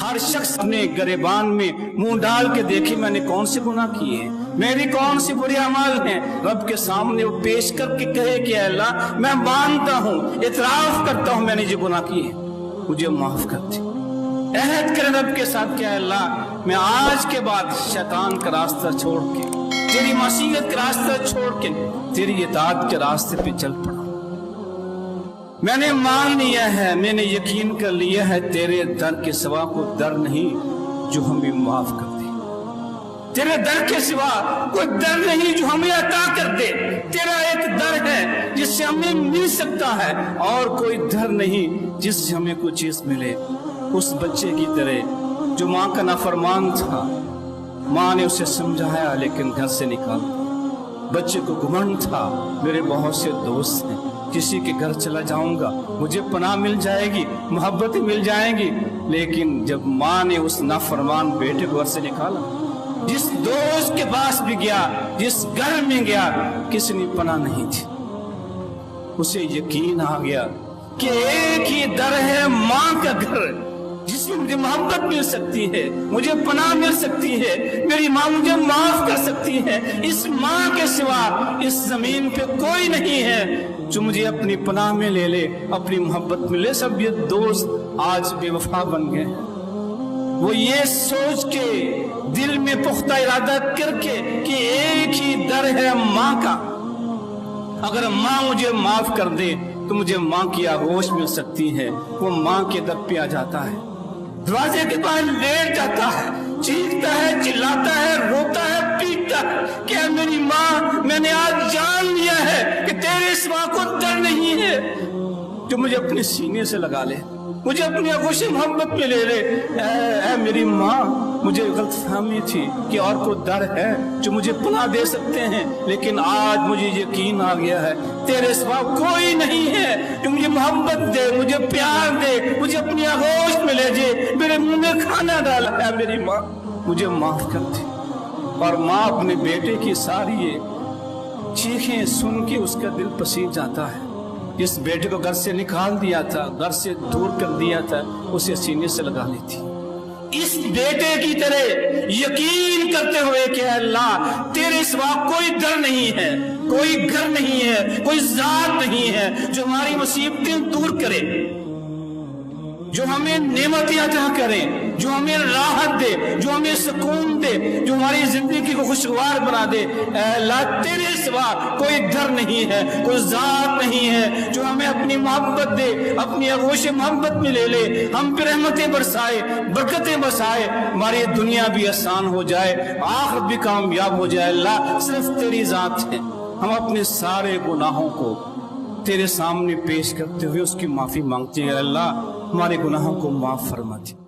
ہر شخص اپنے گریبان میں منہ ڈال کے دیکھے میں نے کون سے گناہ کیے ہیں، میری کون سی بری اعمال ہیں، رب کے سامنے وہ پیش کر کے کہے کہ اے اللہ میں مانتا ہوں، اعتراف کرتا ہوں میں نے جو گناہ کیے ہیں، مجھے معاف کر دے۔ عہد کرے رب کے ساتھ کہ اے اللہ میں آج کے بعد شیطان کا راستہ چھوڑ کے، تیری معصیت کا راستہ چھوڑ کے تیری اطاعت کے راستے پہ چل پڑا۔ میں نے مان لیا ہے، میں نے یقین کر لیا ہے تیرے در کے سوا کوئی در نہیں جو ہمیں معاف کر دے، تیرے در کے سوا کوئی در نہیں جو ہمیں عطا کر دے، تیرا ایک در ہے جس سے ہمیں مل سکتا ہے اور کوئی در نہیں جس سے ہمیں کوئی چیز ملے۔ اس بچے کی طرح جو ماں کا نافرمان تھا، ماں نے اسے سمجھایا لیکن گھر سے نکال دیا۔ بچے کو گھمنڈ تھا میرے بہت سے دوست ہیں، کسی کے گھر چلا جاؤں گا مجھے پناہ مل جائے گی، محبت مل جائیں گی، لیکن جب ماں نے اس نافرمان بیٹے کو گھر سے نکالا، جس دوست کے پاس بھی گیا، جس گھر میں گیا، کسی نے پناہ نہیں تھی۔ اسے یقین آ گیا کہ ایک ہی در ہے ماں کا گھر، جس میں مجھے محبت مل سکتی ہے، مجھے پناہ مل سکتی ہے، میری ماں مجھے معاف کر سکتی ہے۔ اس ماں کے سوا اس زمین پہ کوئی نہیں ہے جو مجھے اپنی پناہ میں لے لے، اپنی محبت میں لے۔ سب یہ دوست آج بے وفا بن گئے، وہ یہ سوچ کے دل میں پختہ ارادہ کر کے کہ ایک ہی در ہے ماں کا، اگر ماں مجھے معاف کر دے تو مجھے ماں کی آغوش مل سکتی ہے۔ وہ ماں کے در پہ آ جاتا ہے، دروازے کے باہر لیٹ جاتا ہے، چیختا ہے، چلاتا ہے، روتا ہے، پیٹتا ہے کہ اے میری ماں میں نے آج جان لیا ہے کہ تیرے سوا کوئی در نہیں ہے جو مجھے اپنے سینے سے لگا لے، مجھے اپنی آغوش محبت میں لے لے۔ اے میری ماں مجھے غلط فہمی تھی کہ اور کوئی در ہے جو مجھے پناہ دے سکتے ہیں، لیکن آج مجھے یقین آ گیا ہے تیرے سوا کوئی نہیں ہے جو مجھے محبت دے، مجھے پیار دے، مجھے اپنی آغوش میں لے جائے، میرے منہ میں کھانا ڈالا۔ اے میری ماں مجھے معاف کر دے۔ اور ماں اپنے بیٹے کی ساری یہ چیخیں سن کے اس کا دل پسیج جاتا ہے۔ جس بیٹے کو گھر سے نکال دیا تھا، گھر سے دور کر دیا تھا، اسے سینے سے لگا لی تھی۔ اس بیٹے کی طرح یقین کرتے ہوئے کہ اللہ تیرے سوا کوئی در نہیں ہے، کوئی گھر نہیں ہے، کوئی ذات نہیں ہے جو ہماری مصیبتیں دور کرے، جو ہمیں نعمتیں عطا کرے، جو ہمیں راحت دے، جو ہمیں سکون دے، جو ہماری زندگی کو خوشگوار بنا دے۔ اے اللہ تیرے سوا کوئی در نہیں ہے، کوئی ذات نہیں ہے جو ہمیں اپنی محبت دے، اپنی آغوش محبت میں لے لے، ہم پہ رحمتیں برسائے، برکتیں برسائے، ہماری دنیا بھی آسان ہو جائے، آخرت بھی کامیاب ہو جائے۔ اللہ صرف تیری ذات ہے۔ ہم اپنے سارے گناہوں کو تیرے سامنے پیش کرتے ہوئے اس کی معافی مانگتے ہیں۔ اللہ ہمارے گناہوں کو معاف فرما دے۔